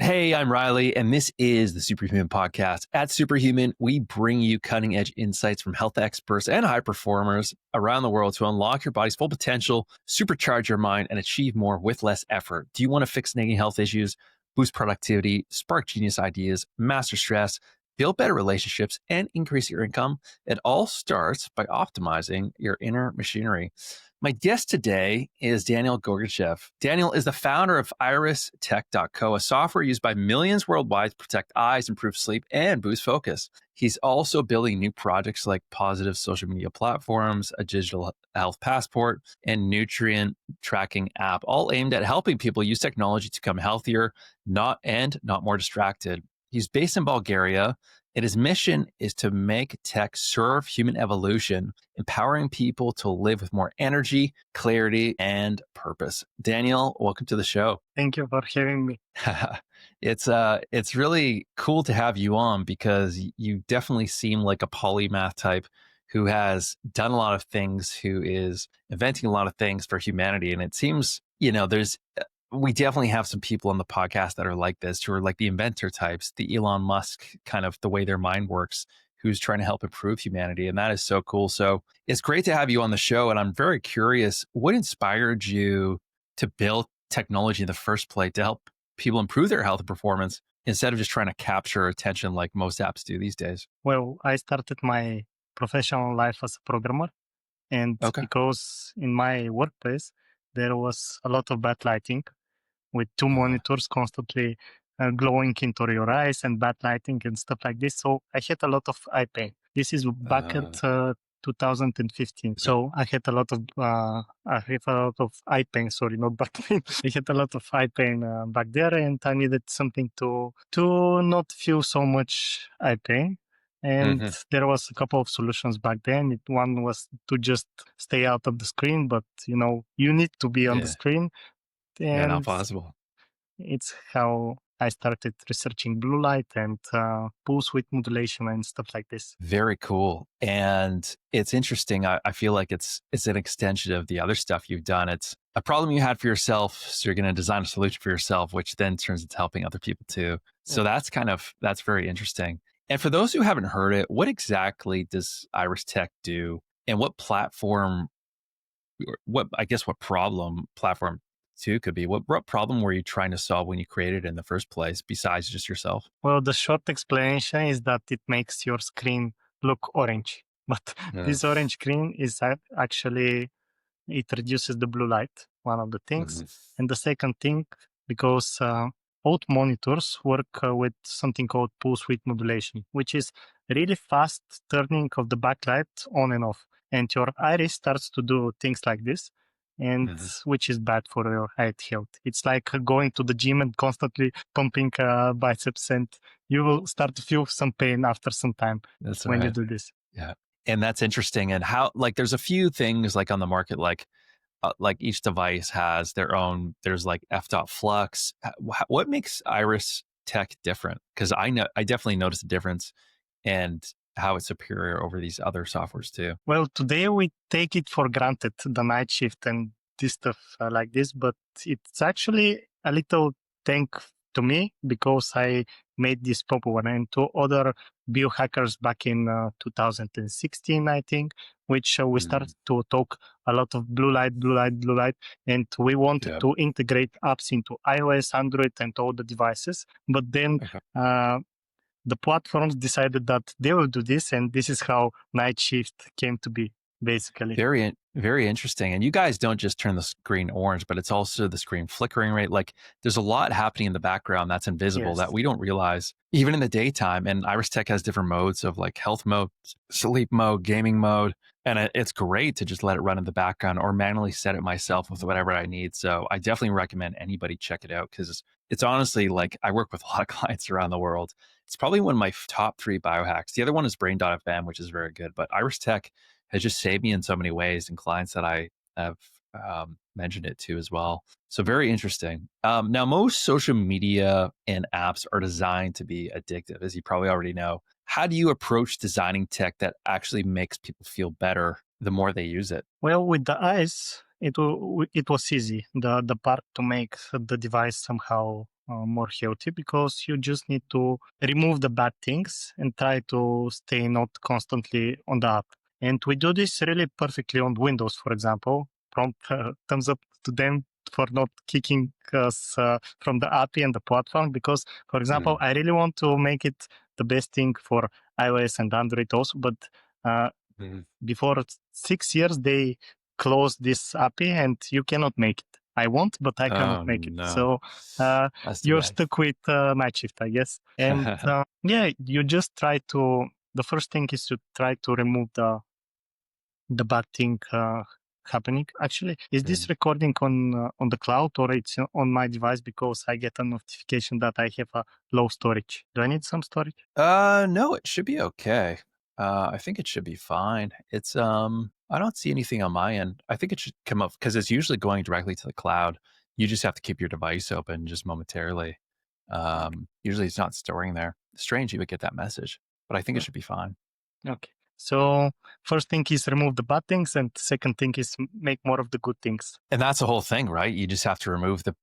Hey, I'm Riley, and this is the Superhuman Podcast. At Superhuman, we bring you cutting edge insights from health experts and high performers around the world to unlock your body's full potential, supercharge your mind, and achieve more with less effort. Do you want to fix nagging health issues, boost productivity, spark genius ideas, master stress, build better relationships, and increase your income? It all starts by optimizing your inner machinery. My guest today is Daniel Gorachev. Daniel is the founder of IrisTech.co, a software used by millions worldwide to protect eyes, improve sleep, and boost focus. He's also building new projects like positive social media platforms, a digital health passport, and nutrient tracking app, all aimed at helping people use technology to become healthier, not more distracted. He's based in Bulgaria, and his mission is to make tech serve human evolution, empowering people to live with more energy, clarity, and purpose. Daniel, welcome to the show. Thank you for having me. It's really cool to have you on because you definitely seem like a polymath type who has done a lot of things, who is inventing a lot of things for humanity. And it seems, we definitely have some people on the podcast that are like this, who are like the inventor types, the Elon Musk kind of the way their mind works, who's trying to help improve humanity. And that is so cool. So it's great to have you on the show. And I'm very curious, what inspired you to build technology in the first place to help people improve their health and performance instead of just trying to capture attention like most apps do these days? Well, I started my professional life as a programmer. And because in my workplace, there was a lot of bad lighting with two monitors constantly glowing into your eyes and bad lighting and stuff like this. So I had a lot of eye pain. This is back at 2015. So I had a lot of eye pain. Sorry, not back pain. I had a lot of eye pain back there, and I needed something to not feel so much eye pain. And there was a couple of solutions back then. One was to just stay out of the screen, but you need to be on the screen. And not possible. It's how I started researching blue light and pulse width modulation and stuff like this. Very cool. And it's interesting. I feel like it's an extension of the other stuff you've done. It's a problem you had for yourself. So you're going to design a solution for yourself, which then turns into helping other people too. So that's very interesting. And for those who haven't heard it, what exactly does IrisTech do? And what platform platform too could be? What problem were you trying to solve when you created it in the first place, besides just yourself? Well, the short explanation is that it makes your screen look orange. But this orange screen is actually, it reduces the blue light, one of the things. And the second thing, because both monitors work with something called pulse width modulation, which is really fast turning of the backlight on and off. And your iris starts to do things like this, and which is bad for your eye health. It's like going to the gym and constantly pumping biceps, and you will start to feel some pain after some time you do this. Yeah. And that's interesting. And how, like, there's a few things like on the market, like each device has their own, there's like f-dot flux. What makes IrisTech different? Because I definitely noticed a difference and how it's superior over these other softwares too. Well, today we take it for granted, the night shift and this stuff like this, but it's actually a little thank to me because I made this popular and to other biohackers back in 2016, I think, which we started to talk a lot of blue light, and we wanted to integrate apps into iOS, Android, and all the devices. But then the platforms decided that they will do this, and this is how Night Shift came to be, basically. Very, very interesting. And you guys don't just turn the screen orange, but it's also the screen flickering, right? Like there's a lot happening in the background that's invisible that we don't realize, even in the daytime. And IrisTech has different modes of like health mode, sleep mode, gaming mode. And it's great to just let it run in the background or manually set it myself with whatever I need. So I definitely recommend anybody check it out because it's honestly like I work with a lot of clients around the world. It's probably one of my top 3 biohacks. The other one is brain.fm, which is very good, but IrisTech has just saved me in so many ways and clients that I have mentioned it to as well. So very interesting. Now, most social media and apps are designed to be addictive, as you probably already know. How do you approach designing tech that actually makes people feel better the more they use it? Well, with the eyes, it was easy. The part to make the device somehow more healthy, because you just need to remove the bad things and try to stay not constantly on the app. And we do this really perfectly on Windows, for example. Prompt thumbs up to them for not kicking us from the API and the platform, because, for example, I really want to make it the best thing for iOS and Android also, but before 6 years, they closed this API and you cannot make it. I want, but I cannot make it. No. So That's too you're bad. stuck with night shift, I guess. And yeah, you just try to, the first thing is to try to remove the bad thing happening. Actually, is this recording on the cloud, or it's on my device, because I get a notification that I have a low storage? Do I need some storage? No, it should be okay. I think it should be fine. It's I don't see anything on my end. I think it should come up because it's usually going directly to the cloud. You just have to keep your device open just momentarily. Usually it's not storing there. Strange you would get that message, but I think it should be fine. Okay. So first thing is remove the bad things, and second thing is make more of the good things. And that's the whole thing, right? You just have to remove the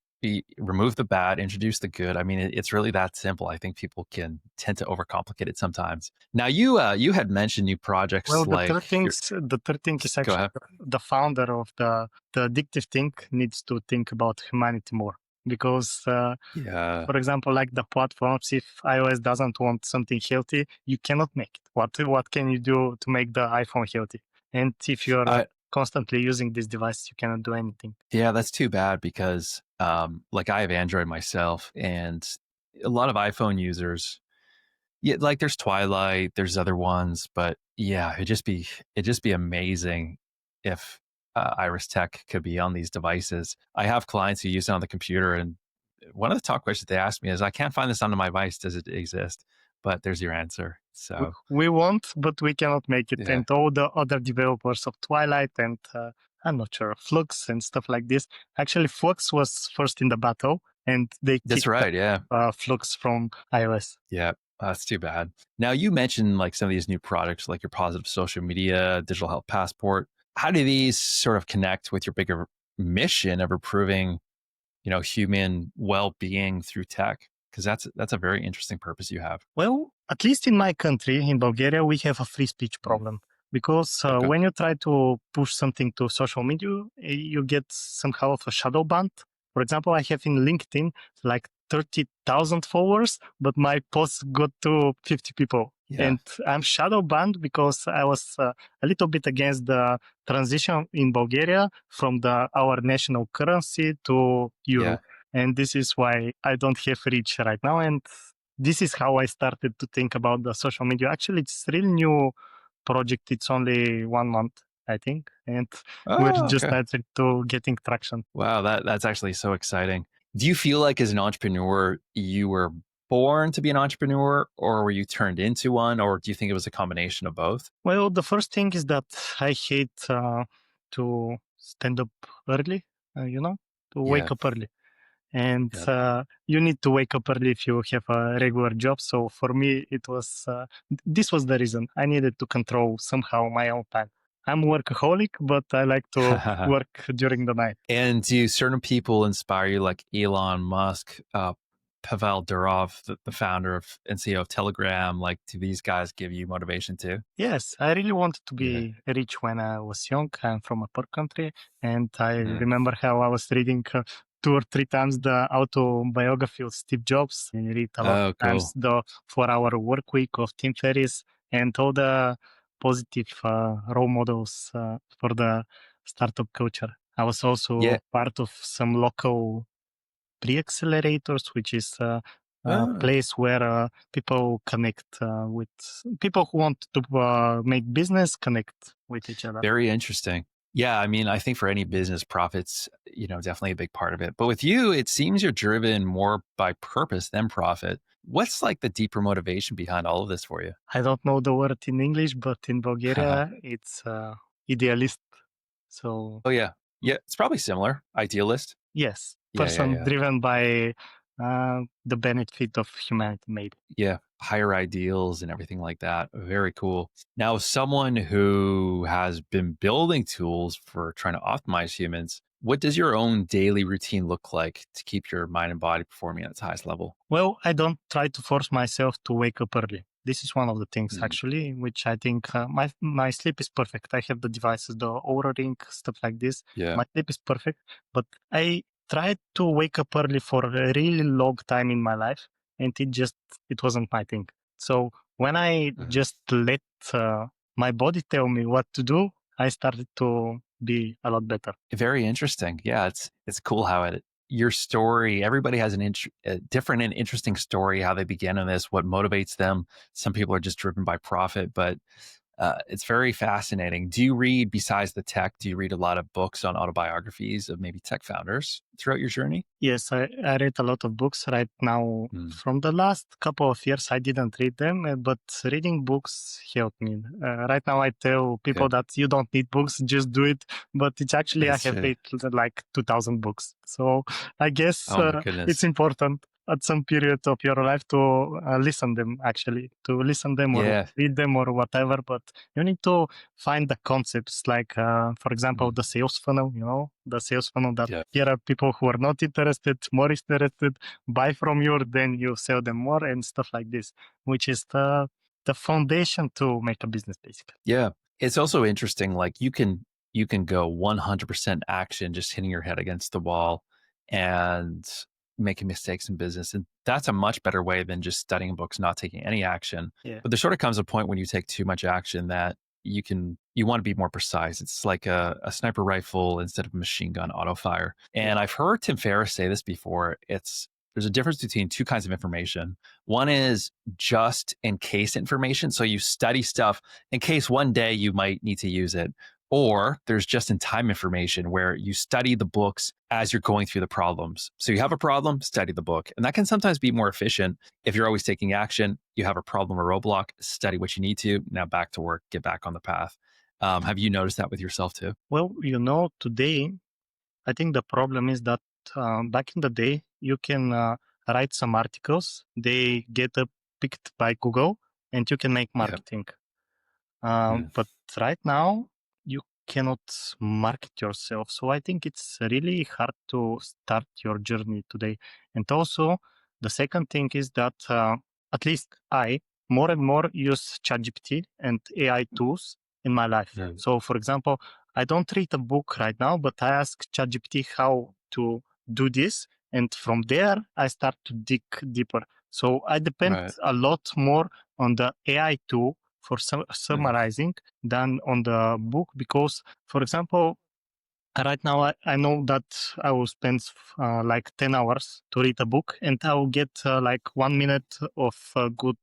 bad, introduce the good. I mean, it's really that simple. I think people can tend to overcomplicate it sometimes. Now, you had mentioned new projects. Well, like the third thing is actually the founder of the addictive thing needs to think about humanity more, because for example, like the platforms, if iOS doesn't want something healthy, you cannot make it. What can you do to make the iPhone healthy? And if you're constantly using this device, you cannot do anything. Yeah, that's too bad, because like I have Android myself, and a lot of iPhone users, yeah, like there's Twilight, there's other ones, but yeah, it'd just be amazing if IrisTech could be on these devices. I have clients who use it on the computer, and one of the top questions they ask me is, I can't find this on my device. Does it exist? But there's your answer. So we want, but we cannot make it. Yeah. And all the other developers of Twilight and I'm not sure, Flux and stuff like this. Actually, Flux was first in the battle, and they kicked Flux from iOS. Yeah. That's too bad. Now, you mentioned like some of these new products, like your positive social media, digital health passport. How do these sort of connect with your bigger mission of improving, human well-being through tech? Because that's a very interesting purpose you have. Well, at least in my country, in Bulgaria, we have a free speech problem, because when you try to push something to social media, you get somehow of a shadow ban. For example, I have in LinkedIn like 30,000 followers, but my post got to 50 people. Yeah. And I'm shadow banned because I was a little bit against the transition in Bulgaria from our national currency to euro. Yeah. And this is why I don't have reach right now. And this is how I started to think about the social media. Actually, it's a really new project. It's only 1 month, I think. And we're just starting to getting traction. Wow, that's actually so exciting. Do you feel like as an entrepreneur, you were born to be an entrepreneur, or were you turned into one, or do you think it was a combination of both? Well, the first thing is that I hate to stand up early, to wake up early. And you need to wake up early if you have a regular job. So for me, it was this was the reason. I needed to control somehow my own time. I'm a workaholic, but I like to work during the night. And do certain people inspire you, like Elon Musk, Pavel Durov, the founder and CEO of Telegram? Like, do these guys give you motivation too? Yes, I really wanted to be rich when I was young. I'm from a poor country, and I remember how I was reading 2 or 3 times the autobiography of Steve Jobs, and read a lot of times the 4-hour work week of Tim Ferriss, and all the positive role models for the startup culture. I was also part of some local pre-accelerators, which is a place where people connect with people who want to make business, connect with each other. Very interesting. Yeah, I mean, I think for any business, profits, definitely a big part of it. But with you, it seems you're driven more by purpose than profit. What's like the deeper motivation behind all of this for you? I don't know the word in English, but in Bulgaria, it's idealist. So. Oh, yeah. Yeah, it's probably similar. Idealist. Yes. Person driven by the benefit of humanity, maybe. Yeah, higher ideals and everything like that. Very cool. Now, someone who has been building tools for trying to optimize humans, What does your own daily routine look like to keep your mind and body performing at its highest level? Well, I don't try to force myself to wake up early. This is one of the things Mm, actually, which I think my sleep is perfect. I have the devices, the Oura Ring, stuff like this. yeah. My sleep is perfect, but I tried to wake up early for a really long time in my life, and it wasn't my thing. So when I Mhm. just let my body tell me what to do, I started to be a lot better. Very interesting. Yeah, it's cool how your story. Everybody has a different and interesting story. How they begin in this, what motivates them. Some people are just driven by profit, but it's very fascinating. Do you read besides the tech? Do you read a lot of books on autobiographies of maybe tech founders throughout your journey? Yes, I read a lot of books right now. Mm, From the last couple of years, I didn't read them, but reading books helped me. Right now, I tell yeah, people that you don't need books, just do it. But it's actually, I that's have true. read like 2000 books. So I guess Oh my it's goodness. important at some period of your life to listen them, actually, to listen them or Yeah. read them or whatever. But you need to find the concepts like for example Mm, the sales funnel, the sales funnel that yeah. here are people who are not interested, more interested, buy from you, then you sell them more and stuff like this, which is the foundation to make a business basically. Yeah. It's also interesting, like you can go 100% action, just hitting your head against the wall and making mistakes in business. And that's a much better way than just studying books, not taking any action. Yeah. But there sort of comes a point when you take too much action that you want to be more precise. It's like a sniper rifle instead of a machine gun auto fire. Yeah. And I've heard Tim Ferriss say this before. There's a difference between two kinds of information. One is just in case information. So you study stuff in case one day you might need to use it. Or there's just in time information where you study the books as you're going through the problems. So you have a problem, study the book. And that can sometimes be more efficient if you're always taking action. You have a problem or roadblock, study what you need to. Now back to work, get back on the path. Have you noticed that with yourself too? Well, today I think the problem is that back in the day you can write some articles, they get picked by Google, and you can make Yeah. marketing. Mm. But right now, you cannot market yourself. So I think it's really hard to start your journey today. And also, the second thing is that at least I more and more use ChatGPT and AI tools in my life. Mm. So, for example, I don't read a book right now, but I ask ChatGPT how to do this. And from there, I start to dig deeper. So I depend Right. a lot more on the AI tool for Mm. summarizing than on the book because, for example, right now I know that I will spend like 10 hours to read a book and I will get like 1 minute of good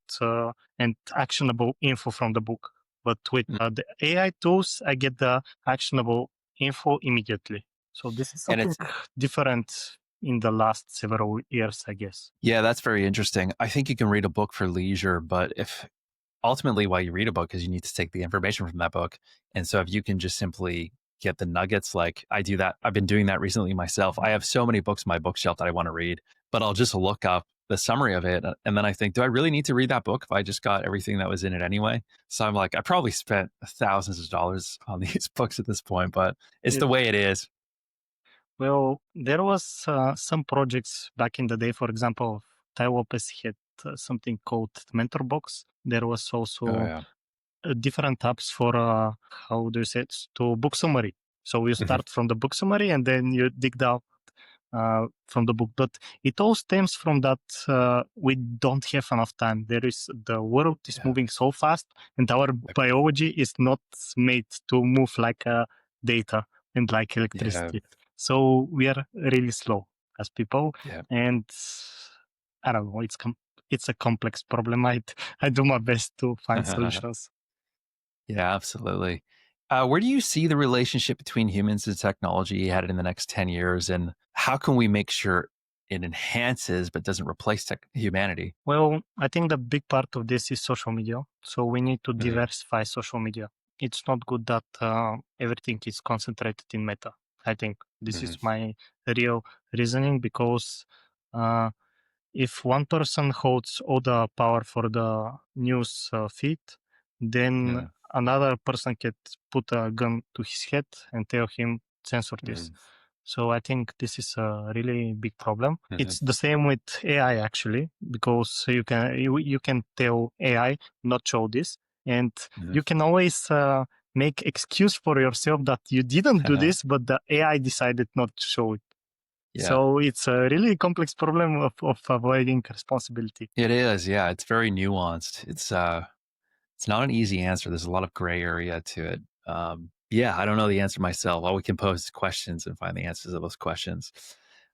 and actionable info from the book. But with Mm. the AI tools, I get the actionable info immediately. So this is And something different in the last several years, I guess. yeah, that's very interesting. I think you can read a book for leisure, but if ultimately why you read a book is you need to take the information from that book. And so if you can just simply get the nuggets, like I do that, I've been doing that recently myself. I have so many books on my bookshelf that I want to read, but I'll just look up the summary of it. And then I think, do I really need to read that book if I just got everything that was in it anyway? So I'm like, I probably spent thousands of dollars on these books at this point, but it's Yeah. the way it is. Well, there was some projects back in the day. For example, Tai Lopez had something called Mentor Box. There was Oh, also yeah. different apps for how do you say it, to book summary. So you Mhm. start from the book summary and then you dig down from the book. But it all stems from that we don't have enough time. The world is Yeah. moving so fast, and our biology is not made to move like data and like Yeah. electricity. So we are really slow as people, Yeah. and I don't know. It's a complex problem. I do my best to find solutions. Yeah, absolutely. Where do you see the relationship between humans and technology headed in the next 10 years? And how can we make sure it enhances but doesn't replace humanity? Well, I think the big part of this is social media. So we need to Hmm. diversify social media. It's not good that everything is concentrated in Meta. I think this Hmm. is my real reasoning because uh, if one person holds all the power for the news feed, then Yeah. another person can put a gun to his head and tell him censor this. Mm. So I think this is a really big problem. It's the same with AI actually, because you can tell AI not show this, and you can always make excuse for yourself that you didn't do this, but the AI decided not to show it. Yeah. So it's a really complex problem of avoiding responsibility. It is, yeah. It's very nuanced. It's not an easy answer. There's a lot of gray area to it. Yeah, I don't know the answer myself. All we can pose is questions and find the answers to those questions.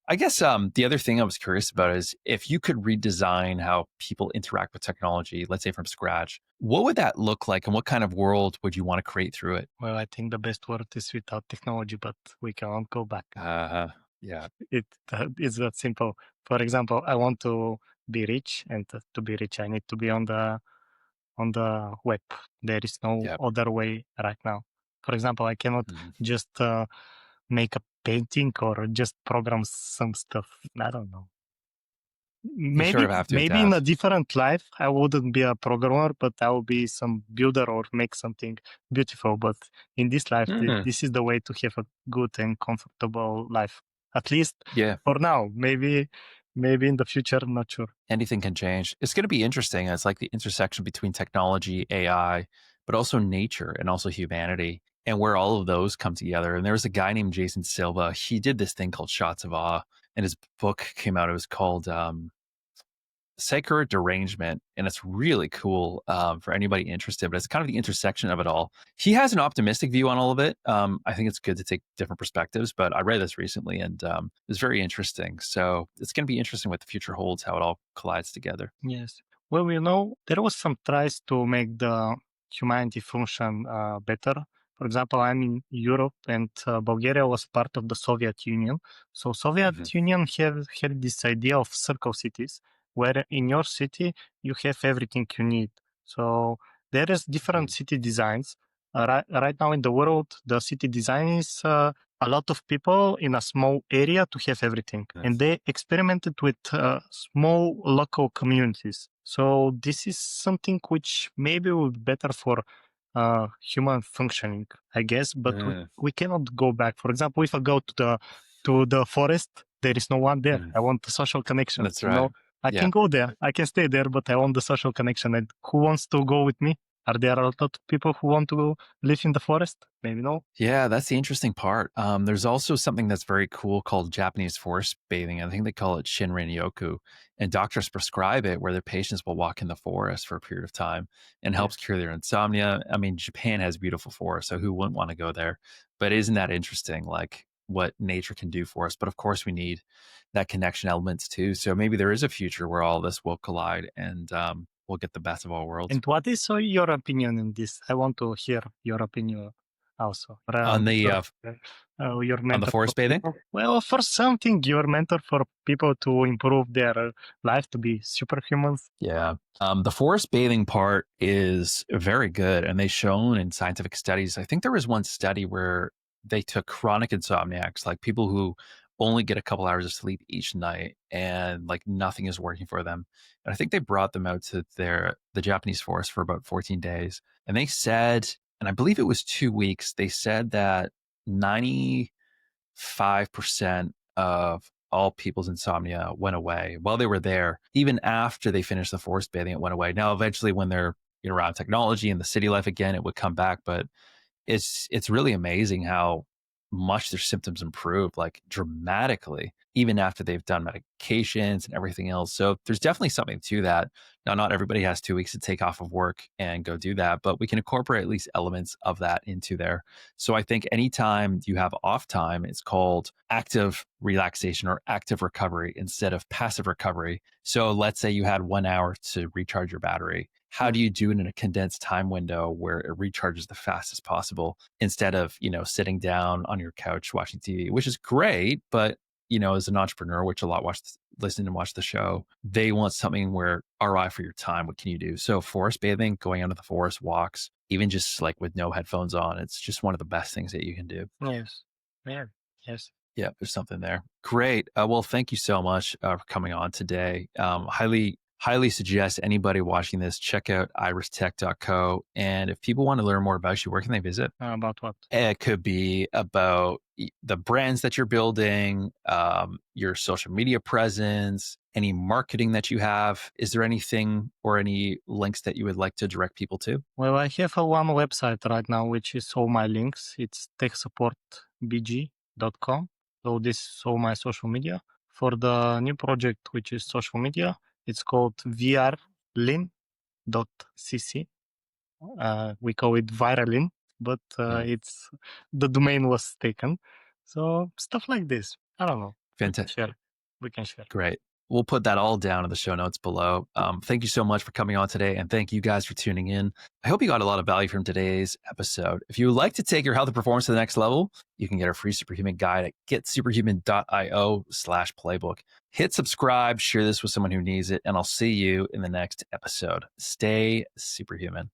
I guess the other thing I was curious about is if you could redesign how people interact with technology, let's say from scratch, what would that look like and what kind of world would you want to create through it? Well, I think the best world is without technology, but we can't go back. Yeah. It's that simple. For example, I want to be rich, and to be rich, I need to be on the web. There is no Yep. other way right now. For example, I cannot just make a painting or just program some stuff. I don't know. You sort of have to Maybe in a adapt. different life, I wouldn't be a programmer, but I will be some builder or make something beautiful. But in this life, this is the way to have a good and comfortable life. At least Yeah. for now. Maybe in the future, not sure. Anything can change. It's going to be interesting. It's like the intersection between technology, AI, but also nature and also humanity, and where all of those come together. And there was a guy named Jason Silva. He did this thing called Shots of Awe, and his book came out. It was called Sacred Derangement, and it's really cool for anybody interested. But it's kind of the intersection of it all. He has an optimistic view on all of it. I think it's good to take different perspectives, but I read this recently and it was very interesting. So it's going to be interesting what the future holds, how it all collides together. Yes. Well, there was some tries to make the humanity function better. For example, I'm in Europe, and Bulgaria was part of the Soviet Union. So Soviet Union had this idea of circle cities, where in your city you have everything you need. So there is different city designs. Right now in the world, the city design is a lot of people in a small area to have everything. And they experimented with small local communities. So this is something which maybe would be better for human functioning, I guess, but we cannot go back. For example, if I go to the forest, there is no one there. I want the social connection. That's You right. know, I can go there. I can stay there, but I want the social connection. And who wants to go with me? Are there a lot of people who want to live in the forest? Maybe no. Yeah, that's the interesting part. There's also something that's very cool called Japanese forest bathing. I think they call it Shinrin Yoku. And doctors prescribe it where their patients will walk in the forest for a period of time and helps cure their insomnia. I mean, Japan has beautiful forests, so who wouldn't want to go there? But isn't that interesting, like what nature can do for us? But of course, we need that connection elements too. So maybe there is a future where all this will collide and we'll get the best of all worlds. And what is your opinion in this? I want to hear your opinion also. On the Your mentor for forest bathing? people. Well, for something, your mentor for people to improve their life to be superhumans. Yeah. The forest bathing part is very good. And they've shown in scientific studies, I think there was one study where they took chronic insomniacs, like people who only get a couple hours of sleep each night and like nothing is working for them. And I think they brought them out to the Japanese forest for about 14 days. And they said, and I believe it was 2 weeks, they said that 95% of all people's insomnia went away while they were there. Even after they finished the forest bathing, it went away. Now, eventually, when they're around technology and the city life again, it would come back. But it's really amazing how much their symptoms improve, like dramatically, even after they've done medications and everything else. So there's definitely something to that. Now, not everybody has 2 weeks to take off of work and go do that, but we can incorporate at least elements of that into there. So I think anytime you have off time, it's called active relaxation or active recovery instead of passive recovery. So let's say you had 1 hour to recharge your battery. How do you do it in a condensed time window where it recharges the fastest possible instead of, sitting down on your couch watching TV, which is great, but as an entrepreneur, which a lot listen and watch the show, they want something where ROI for your time. What can you do? So forest bathing, going out to the forest, walks, even just like with no headphones on, it's just one of the best things that you can do. Yes. Yeah. Yes. Yeah, there's something there. Great. Well, thank you so much for coming on today. Highly highly suggest anybody watching this check out iristech.co. And if people want to learn more about you, where can they visit? About what? It could be about the brands that you're building, your social media presence, any marketing that you have. Is there anything or any links that you would like to direct people to? Well, I have one website right now, which is all my links. It's techsupportbg.com. So this is all my social media. For the new project, which is social media, it's called vrlin.cc. We call it viralin, but it's the domain was taken. So stuff like this. I don't know. Fantastic. We can share. Great. We'll put that all down in the show notes below. Thank you so much for coming on today. And thank you guys for tuning in. I hope you got a lot of value from today's episode. If you would like to take your health and performance to the next level, you can get our free Superhuman guide at getsuperhuman.io/playbook. Hit subscribe, share this with someone who needs it, and I'll see you in the next episode. Stay superhuman.